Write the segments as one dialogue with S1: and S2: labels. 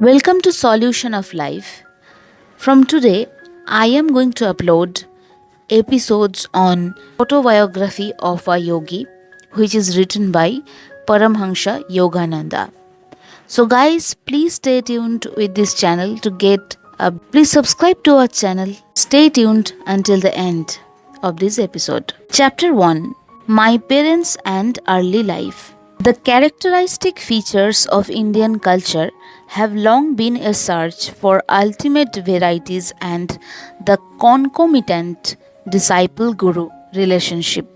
S1: Welcome to Solution of Life. From today, I am going to upload episodes on Autobiography of a Yogi, which is written by Paramhansha Yogananda. So guys, please stay tuned with this channel to get please subscribe to our channel. Stay tuned until the end of this episode. Chapter 1: My Parents and Early Life. The characteristic features of Indian culture have long been a search for ultimate varieties and the concomitant disciple guru relationship.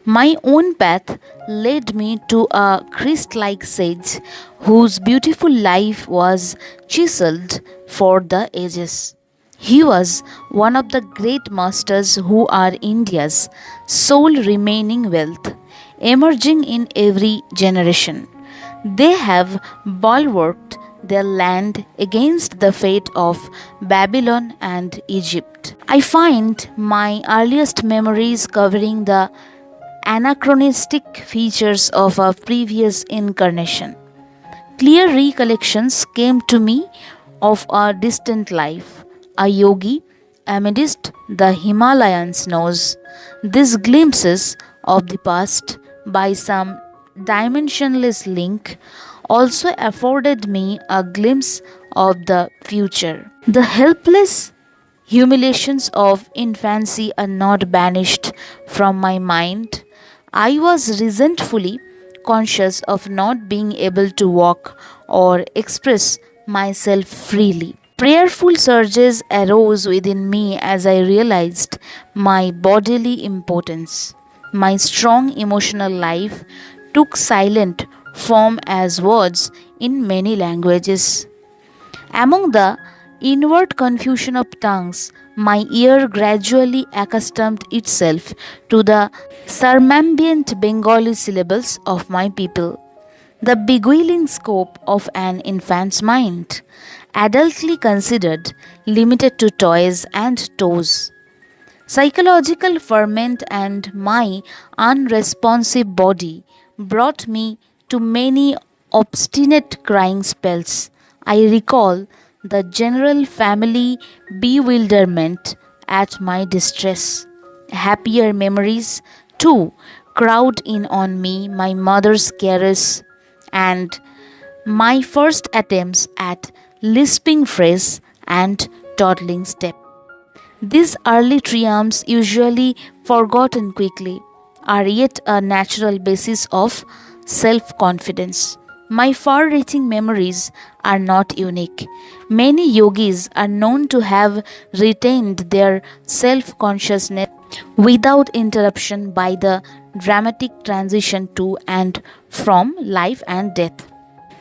S1: My own path led me to a Christ like sage whose beautiful life was chiseled for the ages. He was one of the great masters who are India's sole remaining wealth, emerging in every generation. They have bulwarked their land against the fate of Babylon and Egypt. I find my earliest memories covering the anachronistic features of a previous incarnation. Clear recollections came to me of a distant life, a yogi amidst the Himalayan snows. These glimpses of the past, by some dimensionless link, also afforded me a glimpse of the future. The helpless humiliations of infancy are not banished from my mind. I was resentfully conscious of not being able to walk or express myself freely. Prayerful surges arose within me as I realized my bodily impotence. My strong emotional life took silent form as words in many languages. Among the inward confusion of tongues, my ear gradually accustomed itself to the circumambient Bengali syllables of my people. The beguiling scope of an infant's mind, adultly considered, limited to toys and toes. Psychological ferment and my unresponsive body brought me to many obstinate crying spells. I recall the general family bewilderment at my distress. Happier memories, too, crowd in on me, my mother's caress and my first attempts at lisping phrase and toddling step. These early triumphs, usually forgotten quickly, are yet a natural basis of self confidence. My far reaching memories are not unique. Many yogis are known to have retained their self consciousness without interruption by the dramatic transition to and from life and death.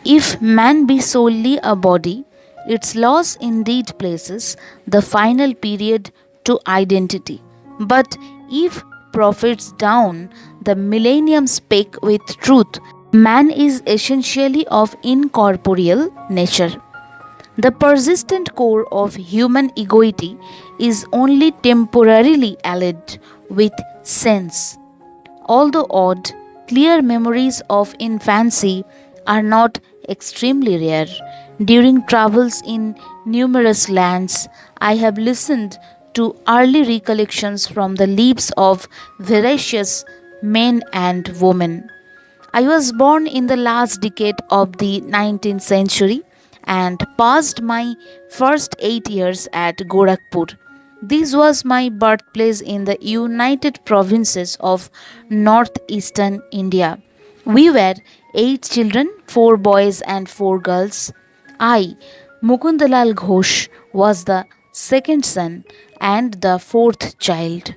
S1: If man be solely a body, its loss indeed places the final period to identity. But if prophets down the millennium spake with truth, man is essentially of incorporeal nature. The persistent core of human egoity is only temporarily allied with sense. Although odd, clear memories of infancy are not extremely rare. During travels in numerous lands, I have listened to early recollections from the lips of veracious men and women. I was born in the last decade of the 19th century and passed my first 8 years at Gorakhpur. This was my birthplace in the United Provinces of northeastern India. We were 8 children, 4 boys and 4 girls. I, Mukundalal Ghosh, was the second son and the fourth child.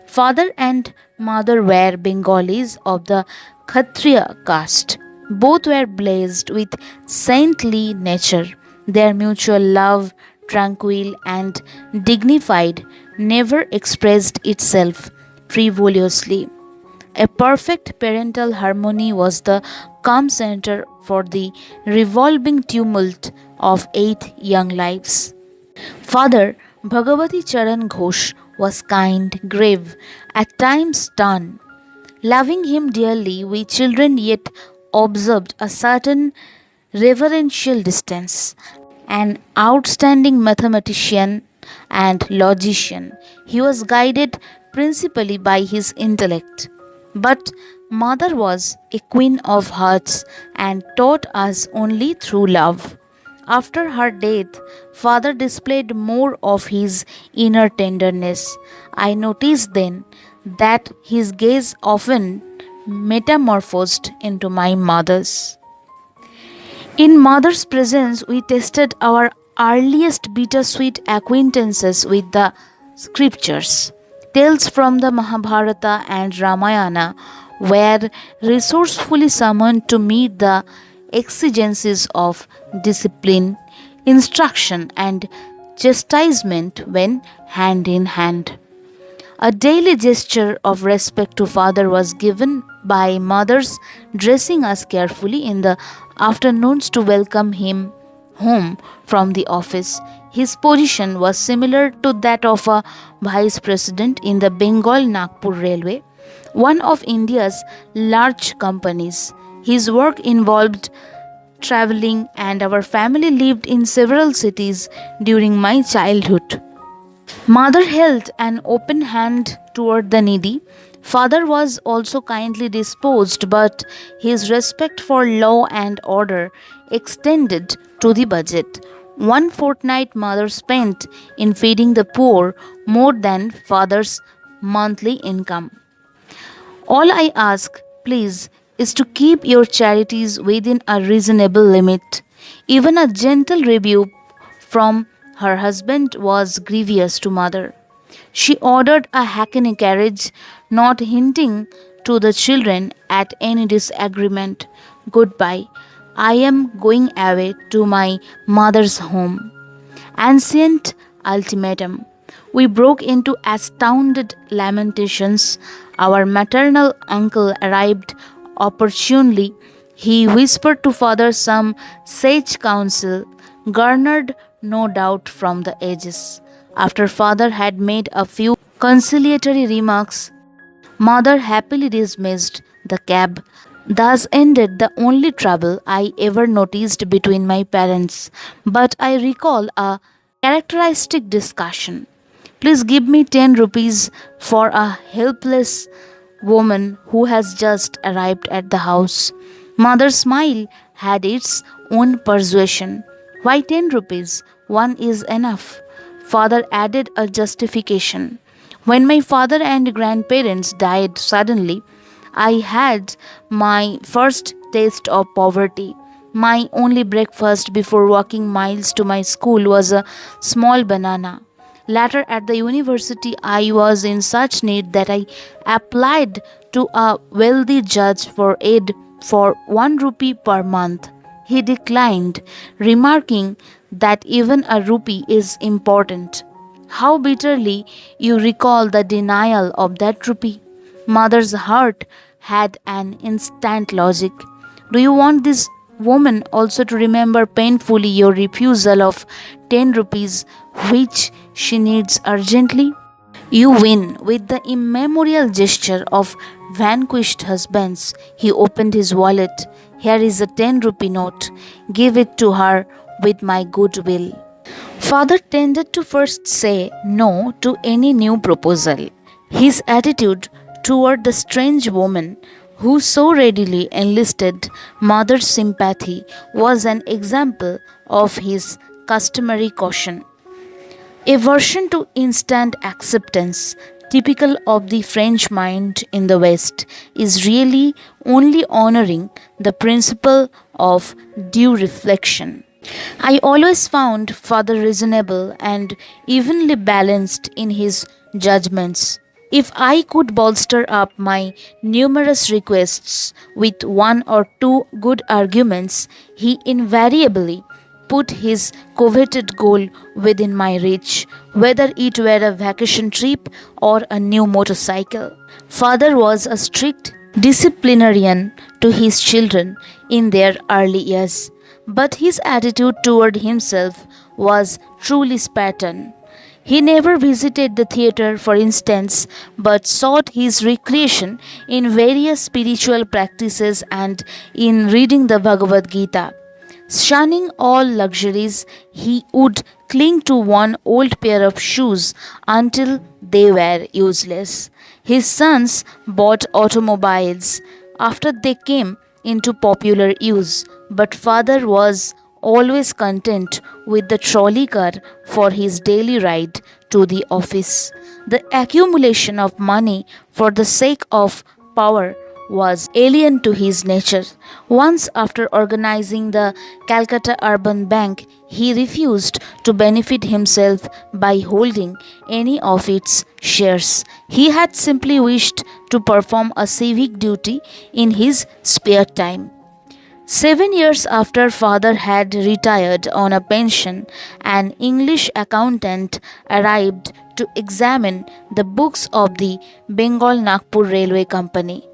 S1: Father and mother were Bengalis of the Kshatriya caste. Both were blessed with saintly nature. Their mutual love, tranquil and dignified, never expressed itself frivolously. A perfect parental harmony was the calm center for the revolving tumult of 8 young lives. Father Bhagavati Charan Ghosh was kind, grave, at times stern. Loving him dearly, we children yet observed a certain reverential distance. An outstanding mathematician and logician, he was guided principally by his intellect. But mother was a queen of hearts and taught us only through love. After her death, father displayed more of his inner tenderness. I noticed then that his gaze often metamorphosed into my mother's. In mother's presence, we tested our earliest bittersweet acquaintances with the scriptures. Tales from the Mahabharata and Ramayana were resourcefully summoned to meet the exigencies of discipline, instruction, and chastisement when hand in hand. A daily gesture of respect to father was given by mothers dressing us carefully in the afternoons to welcome him home from the office. His position was similar to that of a vice president in the Bengal Nagpur Railway, one of India's large companies. His work involved traveling, and our family lived in several cities during my childhood. Mother held an open hand toward the needy. Father was also kindly disposed, but his respect for law and order extended to the budget. One fortnight mother spent in feeding the poor more than father's monthly income. All I ask, please, is to keep your charities within a reasonable limit. Even a gentle rebuke from her husband was grievous to mother. She ordered a hackney carriage, not hinting to the children at any disagreement. Goodbye. I am going away to my mother's home. Ancient ultimatum. We broke into astounded lamentations. Our maternal uncle arrived opportunely. He whispered to father some sage counsel, garnered no doubt from the ages. After father had made a few conciliatory remarks, mother happily dismissed the cab. Thus ended the only trouble I ever noticed between my parents. But I recall a characteristic discussion. Please give me 10 rupees for a helpless woman who has just arrived at the house. Mother's smile had its own persuasion. Why 10 rupees? One is enough. Father added a justification. When my father and grandparents died suddenly, I had my first taste of poverty. My only breakfast before walking miles to my school was a small banana. Later at the university, I was in such need that I applied to a wealthy judge for aid for 1 rupee per month. He declined, remarking that even a rupee is important. How bitterly you recall the denial of that rupee. Mother's heart had an instant logic. Do you want this woman also to remember painfully your refusal of 10 rupees, which she needs urgently? You win with the immemorial gesture of vanquished husbands. He opened his wallet. Here is a 10 rupee note. Give it to her with my good will. Father tended to first say no to any new proposal. His attitude toward the strange woman who so readily enlisted mother's sympathy was an example of his customary caution. Aversion to instant acceptance, typical of the French mind in the West, is really only honoring the principle of due reflection. I always found father reasonable and evenly balanced in his judgments. If I could bolster up my numerous requests with one or two good arguments, he invariably put his coveted goal within my reach, whether it were a vacation trip or a new motorcycle. Father was a strict disciplinarian to his children in their early years, but his attitude toward himself was truly Spartan. He never visited the theatre, for instance, but sought his recreation in various spiritual practices and in reading the Bhagavad Gita. Shunning all luxuries, he would cling to one old pair of shoes until they were useless. His sons bought automobiles after they came into popular use, but father was always content with the trolley car for his daily ride to the office. The accumulation of money for the sake of power was alien to his nature. Once, after organizing the Calcutta Urban Bank, he refused to benefit himself by holding any of its shares. He had simply wished to perform a civic duty in his spare time. 7 years after father had retired on a pension, an English accountant arrived to examine the books of the Bengal Nagpur Railway Company.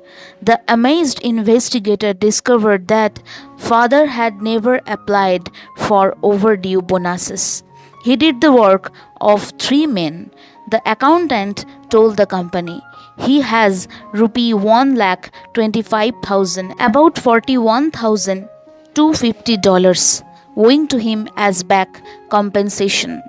S1: The amazed investigator discovered that father had never applied for overdue bonuses. He did the work of three men. The accountant told the company he has rupee 1,25,000, about $41,250, owing to him as back compensation.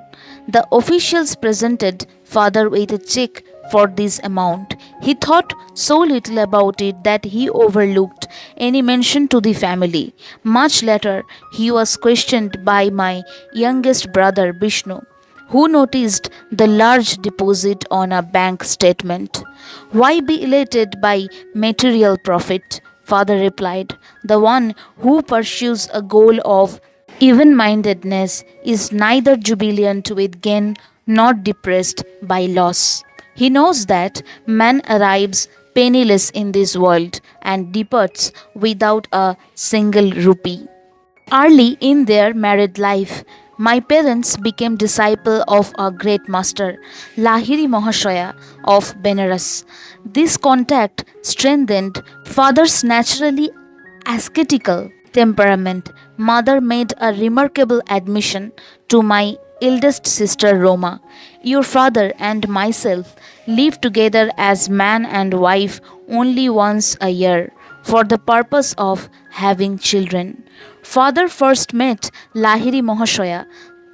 S1: The officials presented father with a check for this amount. He thought so little about it that he overlooked any mention to the family. Much later, he was questioned by my youngest brother Vishnu, who noticed the large deposit on a bank statement. Why be elated by material profit? Father replied. The one who pursues a goal of even mindedness is neither jubilant with gain nor depressed by loss. He knows that man arrives penniless in this world and departs without a single rupee. Early in their married life, my parents became disciples of a great master, Lahiri Mahasaya of Benares. This contact strengthened father's naturally ascetical temperament. Mother made a remarkable admission to my eldest sister Roma. Your father and myself live together as man and wife only once a year for the purpose of having children. Father first met Lahiri Mahasaya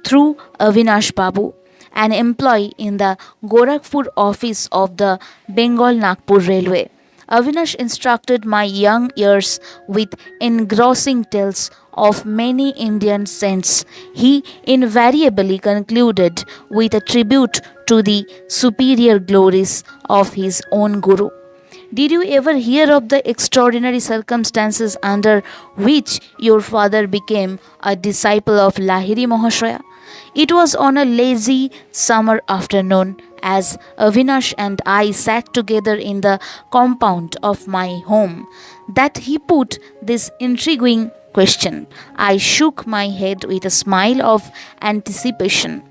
S1: through Avinash Babu, an employee in the Gorakhpur office of the Bengal Nagpur Railway. Avinash instructed my young ears with engrossing tales of many Indian saints. He invariably concluded with a tribute to the superior glories of his own Guru. Did you ever hear of the extraordinary circumstances under which your father became a disciple of Lahiri Mahasaya? It was on a lazy summer afternoon as Avinash and I sat together in the compound of my home that he put this intriguing question. I shook my head with a smile of anticipation.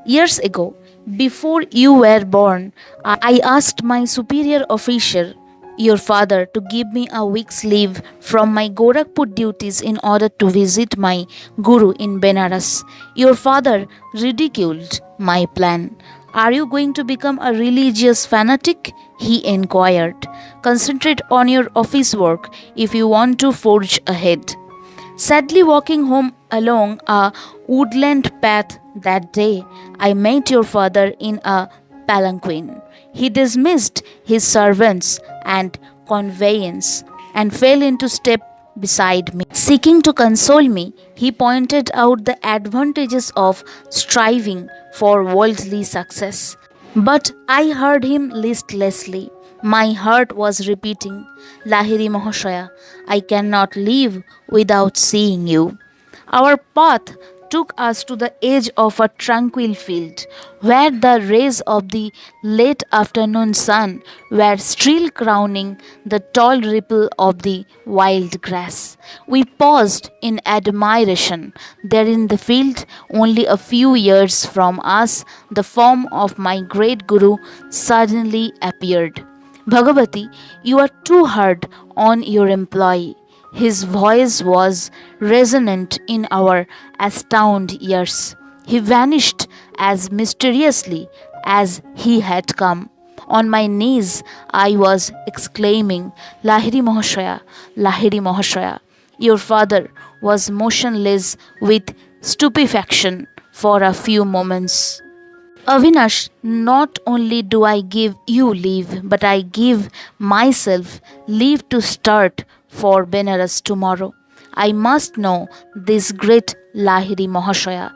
S1: Years ago, before you were born, I asked my superior officer, your father, to give me a week's leave from my Gorakhpur duties in order to visit my guru in Benares. Your father ridiculed my plan. Are you going to become a religious fanatic? He inquired. Concentrate on your office work if you want to forge ahead. Sadly walking home along a woodland path that day, I met your father in a palanquin. He dismissed his servants and conveyance and fell into step beside me. Seeking to console me, he pointed out the advantages of striving for worldly success. But I heard him listlessly. My heart was repeating, Lahiri Mahasaya, I cannot live without seeing you. Our path took us to the edge of a tranquil field, where the rays of the late afternoon sun were still crowning the tall ripple of the wild grass. We paused in admiration. There in the field, only a few yards from us, the form of my great guru suddenly appeared. Bhagavati, you are too hard on your employee. His voice was resonant in our astounded ears. He vanished as mysteriously as he had come. On my knees, I was exclaiming, Lahiri Mahasaya, Lahiri Mahasaya. Your father, was motionless with stupefaction for a few moments. Avinash, not only do I give you leave, but I give myself leave to start for Benares tomorrow. I must know this great Lahiri Mahasaya,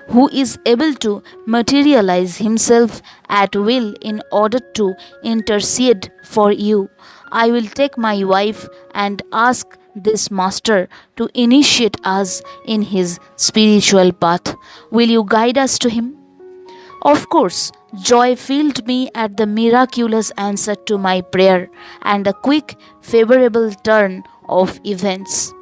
S1: who is able to materialize himself at will in order to intercede for you. I will take my wife and ask this master to initiate us in his spiritual path. Will you guide us to him? Of course, joy filled me at the miraculous answer to my prayer and the quick, favorable turn of events.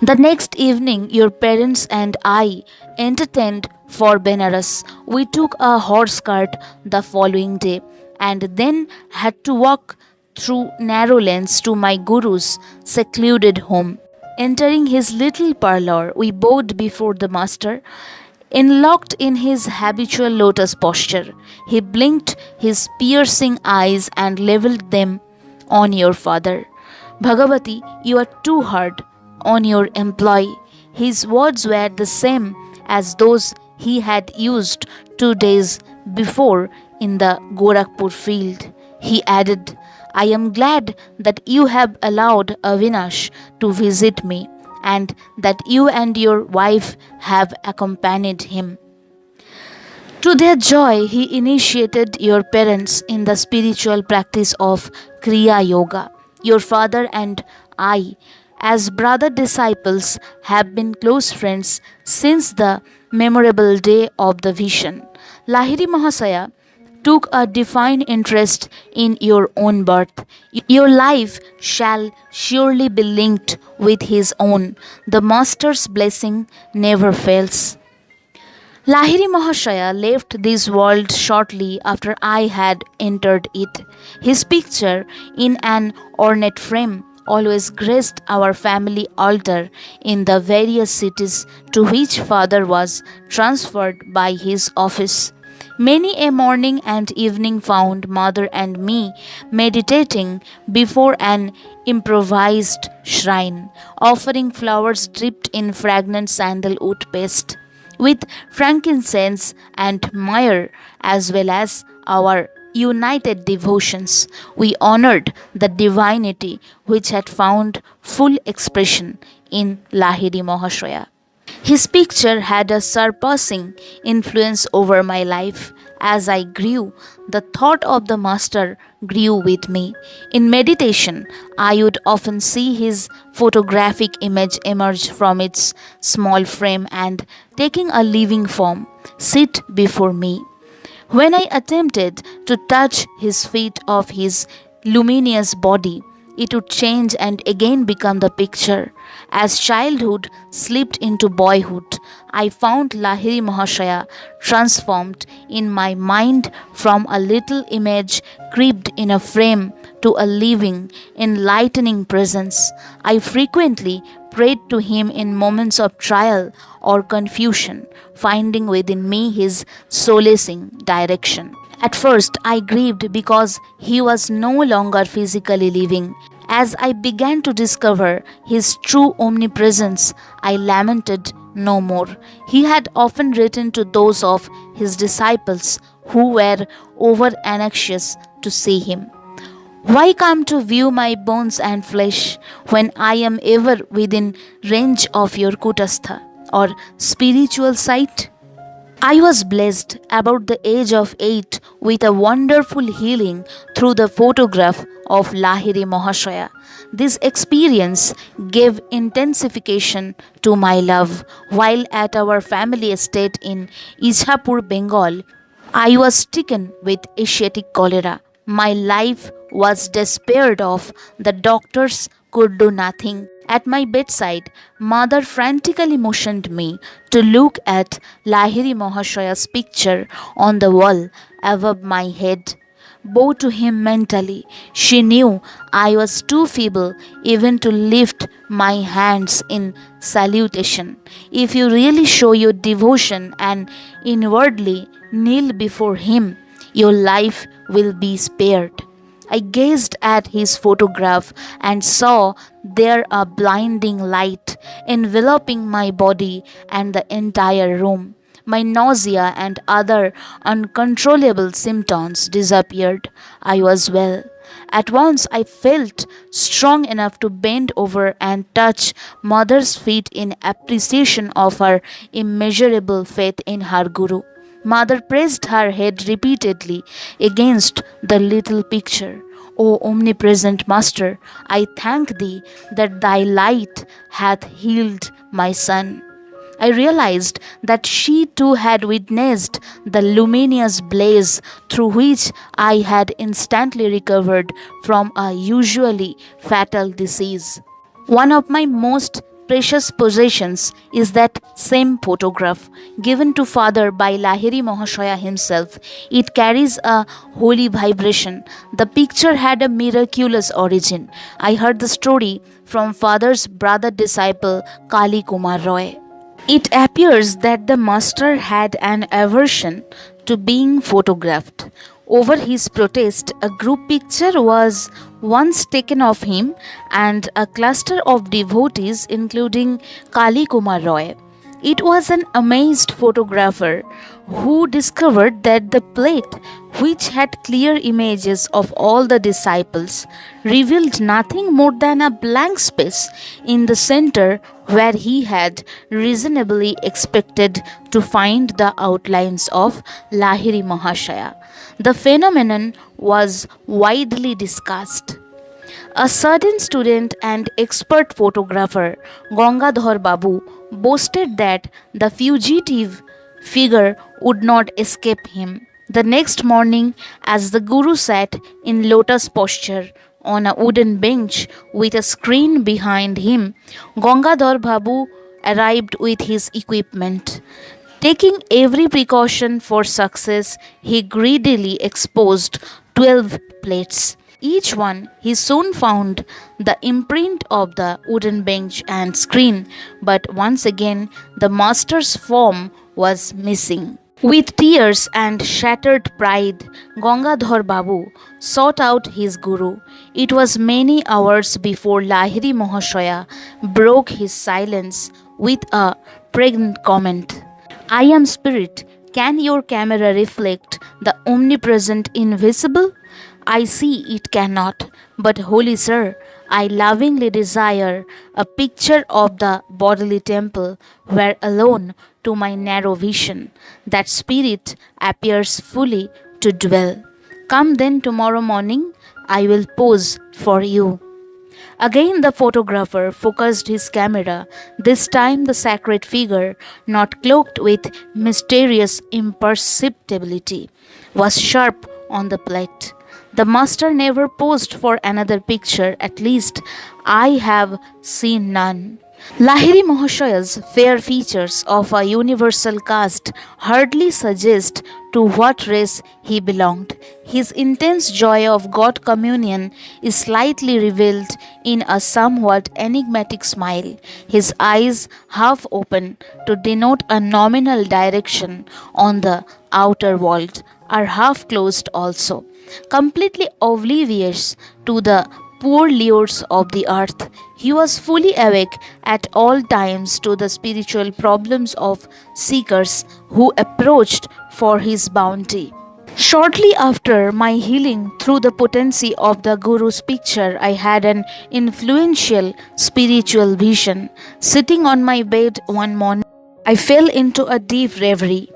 S1: The next evening, your parents and I entertained for Benares. We took a horse cart the following day and then had to walk through narrow lanes to my guru's secluded home. Entering his little parlor, we bowed before the master. Enlocked in his habitual lotus posture, he blinked his piercing eyes and leveled them on your father. Bhagavati, you are too hard on your employee. His words were the same as those he had used 2 days before in the Gorakhpur field. He added, I am glad that you have allowed Avinash to visit me and that you and your wife have accompanied him. To their joy, he initiated your parents in the spiritual practice of Kriya Yoga. Your father and I, as brother disciples, have been close friends since the memorable day of the vision. Lahiri Mahasaya took a defined interest in your own birth. Your life shall surely be linked with his own. The Master's blessing never fails. Lahiri Mahasaya left this world shortly after I had entered it. His picture in an ornate frame always graced our family altar in the various cities to which father was transferred by his office. Many a morning and evening found mother and me meditating before an improvised shrine, offering flowers dipped in fragrant sandalwood paste, with frankincense and myrrh, as well as our united devotions. We honored the divinity which had found full expression in Lahiri Mahasaya. His picture had a surpassing influence over my life. As I grew, the thought of the Master grew with me. In meditation, I would often see his photographic image emerge from its small frame and, taking a living form, sit before me. When I attempted to touch his feet of his luminous body, it would change and again become the picture. As childhood slipped into boyhood, I found Lahiri Mahasaya transformed in my mind from a little image crept in a frame to a living, enlightening presence. I frequently prayed to him in moments of trial or confusion, finding within me his solacing direction. At first, I grieved because he was no longer physically living. As I began to discover his true omnipresence, I lamented no more. He had often written to those of his disciples who were over anxious to see him. Why come to view my bones and flesh when I am ever within range of your kutastha or spiritual sight? I was blessed about the age of 8 with a wonderful healing through the photograph of Lahiri Mahasaya. This experience gave intensification to my love. While at our family estate in Ijhapur, Bengal, I was stricken with Asiatic cholera. My life was despaired of. The doctors could do nothing. At my bedside, mother frantically motioned me to look at Lahiri Mahasaya's picture on the wall above my head. Bow to him mentally. She knew I was too feeble even to lift my hands in salutation. If you really show your devotion and inwardly kneel before him, your life will be spared. I gazed at his photograph and saw there a blinding light enveloping my body and the entire room. My nausea and other uncontrollable symptoms disappeared. I was well. At once I felt strong enough to bend over and touch mother's feet in appreciation of her immeasurable faith in her guru. Mother pressed her head repeatedly against the little picture. O omnipresent Master, I thank thee that thy light hath healed my son. I realized that she too had witnessed the luminous blaze through which I had instantly recovered from a usually fatal disease. One of my most precious possessions is that same photograph given to father by Lahiri Mahasaya himself. It carries a holy vibration. The picture had a miraculous origin. I heard the story from father's brother disciple Kali Kumar Roy. It appears that the master had an aversion to being photographed. Over his protest, a group picture was once taken of him and a cluster of devotees, including Kali Kumar Roy. It was an amazed photographer who discovered that the plate, which had clear images of all the disciples, revealed nothing more than a blank space in the center where he had reasonably expected to find the outlines of Lahiri Mahasaya. The phenomenon was widely discussed. A certain student and expert photographer, Gangadhar Babu, boasted that the fugitive figure would not escape him. The next morning, as the Guru sat in lotus posture on a wooden bench with a screen behind him, Gangadhar Babu arrived with his equipment. Taking every precaution for success, he greedily exposed 12 plates. Each one he soon found the imprint of the wooden bench and screen, but once again the master's form was missing. With tears and shattered pride, Gangadhar Babu sought out his guru. It was many hours before Lahiri Mahasaya broke his silence with a pregnant comment. I am spirit. Can your camera reflect the omnipresent invisible? I see it cannot. But, holy sir, I lovingly desire a picture of the bodily temple where alone, to my narrow vision, that spirit appears fully to dwell. Come then tomorrow morning, I will pose for you. Again, the photographer focused his camera, this time the sacred figure, not cloaked with mysterious imperceptibility, was sharp on the plate. The master never posed for another picture, at least I have seen none. Lahiri Mahasaya's fair features of a universal caste hardly suggest to what race he belonged. His intense joy of God communion is slightly revealed in a somewhat enigmatic smile, his eyes half open to denote a nominal direction on the outer world, are half closed also, completely oblivious to the poor lures of the earth. He was fully awake at all times to the spiritual problems of seekers who approached for his bounty. Shortly after my healing through the potency of the Guru's picture, I had an influential spiritual vision. Sitting on my bed one morning, I fell into a deep reverie.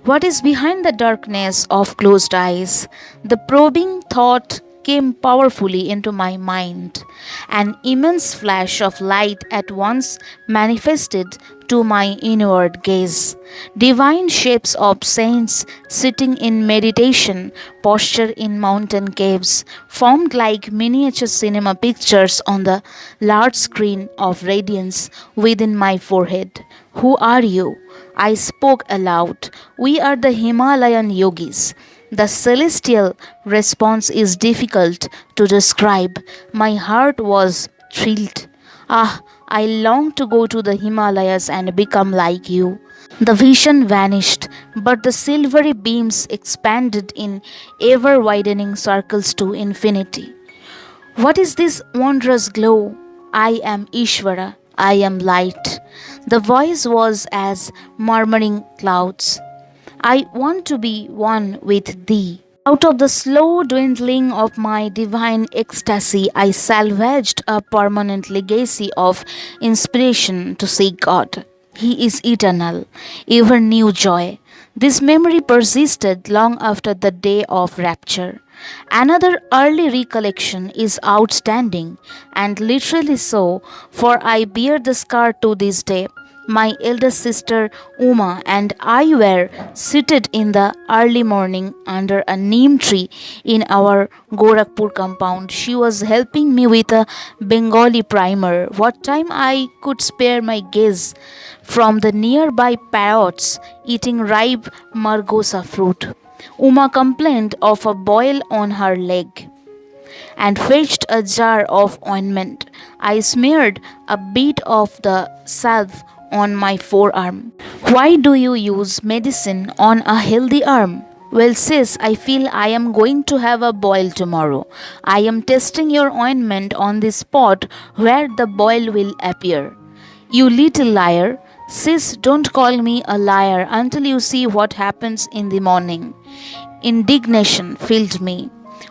S1: What is behind the darkness of closed eyes? The probing thought came powerfully into my mind. An immense flash of light at once manifested to my inward gaze. Divine shapes of saints sitting in meditation posture in mountain caves formed like miniature cinema pictures on the large screen of radiance within my forehead. Who are you? I spoke aloud. We are the Himalayan yogis. The celestial response is difficult to describe. My heart was thrilled. Ah, I long to go to the Himalayas and become like you. The vision vanished, but the silvery beams expanded in ever widening circles to infinity. What is this wondrous glow? I am Ishvara, I am light. The voice was as murmuring clouds. I want to be one with thee. Out of the slow dwindling of my divine ecstasy, I salvaged a permanent legacy of inspiration to seek God. He is eternal, ever new joy. This memory persisted long after the day of rapture. Another early recollection is outstanding, and literally so, for I bear the scar to this day. My eldest sister Uma and I were seated in the early morning under a neem tree in our Gorakhpur compound. She was helping me with a Bengali primer. What time I could spare my gaze from the nearby parrots eating ripe margosa fruit. Uma complained of a boil on her leg and fetched a jar of ointment. I smeared a bit of the salve on my forearm. Why do you use medicine on a healthy arm? Well, sis, I feel I am going to have a boil tomorrow. I am testing your ointment on the spot where the boil will appear. You little liar. Sis, don't call me a liar until you see what happens in the morning. Indignation filled me.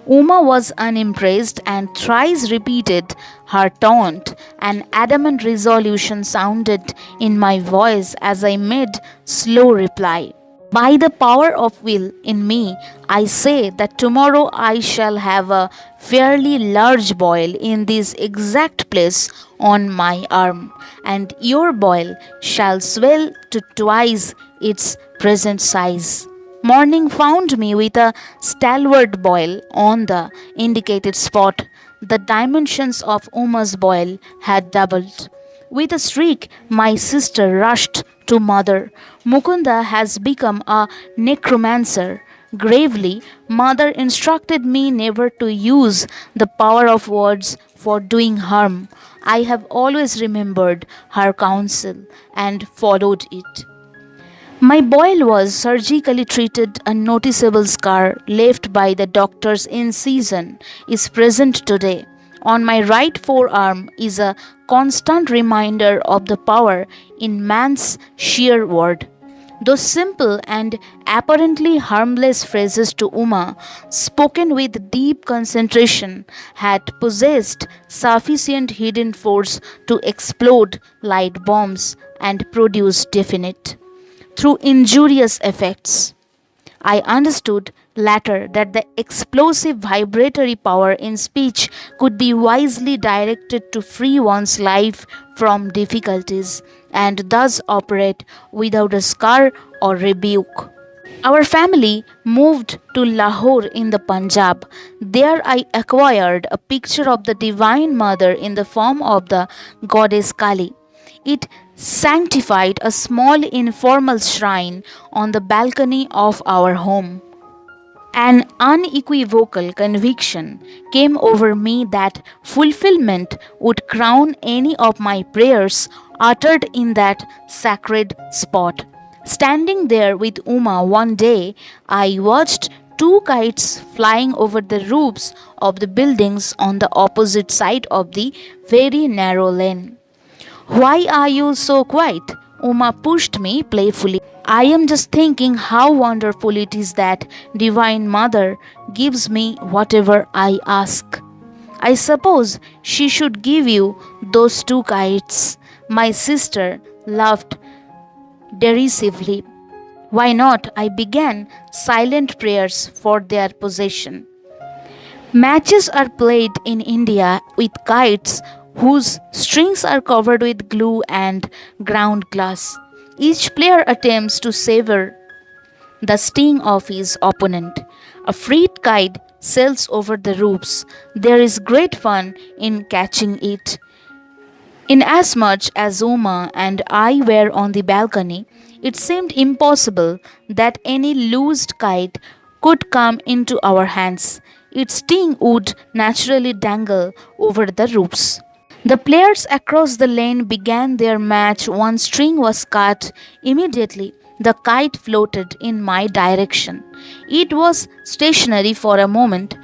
S1: Uma was unimpressed and thrice repeated her taunt. An adamant resolution sounded in my voice as I made slow reply. By the power of will in me, I say that tomorrow I shall have a fairly large boil in this exact place on my arm, and your boil shall swell to twice its present size. Morning found me with a stalwart boil on the indicated spot. The dimensions of Uma's boil had doubled. With a shriek, my sister rushed to mother. Mukunda has become a necromancer. Gravely, mother instructed me never to use the power of words for doing harm. I have always remembered her counsel and followed it. My boil was surgically treated. A noticeable scar left by the doctor's incision is present today. On my right forearm is a constant reminder of the power in man's sheer word. Those simple and apparently harmless phrases to Uma, spoken with deep concentration, had possessed sufficient hidden force to explode light bombs and produce definite through injurious effects. I understood later that the explosive vibratory power in speech could be wisely directed to free one's life from difficulties and thus operate without a scar or rebuke. Our family moved to Lahore in the Punjab. There I acquired a picture of the Divine Mother in the form of the goddess Kali. It sanctified a small informal shrine on the balcony of our home. An unequivocal conviction came over me that fulfillment would crown any of my prayers uttered in that sacred spot. Standing there with Uma one day, I watched two kites flying over the roofs of the buildings on the opposite side of the very narrow lane. Why are you so quiet? Uma pushed me playfully. I am just thinking how wonderful it is that Divine Mother gives me whatever I ask. I suppose she should give you those two kites. My sister laughed derisively. Why not? I began silent prayers for their possession. Matches are played in India with kites whose strings are covered with glue and ground glass. Each player attempts to sever the sting of his opponent. A freed kite sails over the roofs. There is great fun in catching it. Inasmuch as Uma and I were on the balcony, it seemed impossible that any loosed kite could come into our hands. Its sting would naturally dangle over the roofs. The players across the lane began their match. One string was cut. Immediately, the kite floated in my direction. It was stationary for a moment,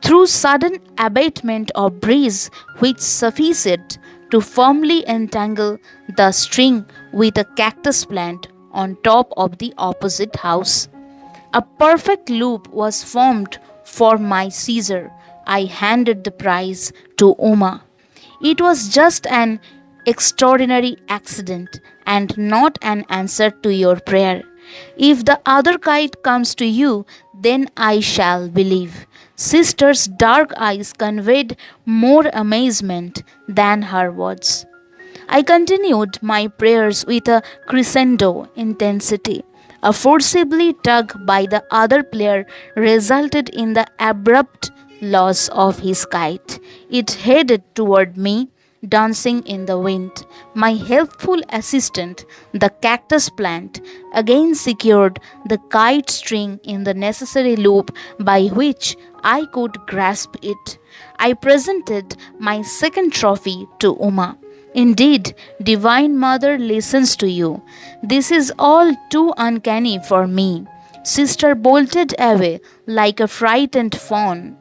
S1: through sudden abatement of breeze which sufficed to firmly entangle the string with a cactus plant on top of the opposite house. A perfect loop was formed for my seizure. I handed the prize to Uma. It was just an extraordinary accident and not an answer to your prayer. If the other kite comes to you, then I shall believe. Sister's dark eyes conveyed more amazement than her words. I continued my prayers with a crescendo intensity. A forcibly tug by the other player resulted in the abrupt loss of his kite. It headed toward me, dancing in the wind. My helpful assistant, the cactus plant, again secured the kite string in the necessary loop by which I could grasp it. I presented my second trophy to Uma. Indeed, Divine Mother listens to you. This is all too uncanny for me. Sister bolted away like a frightened fawn.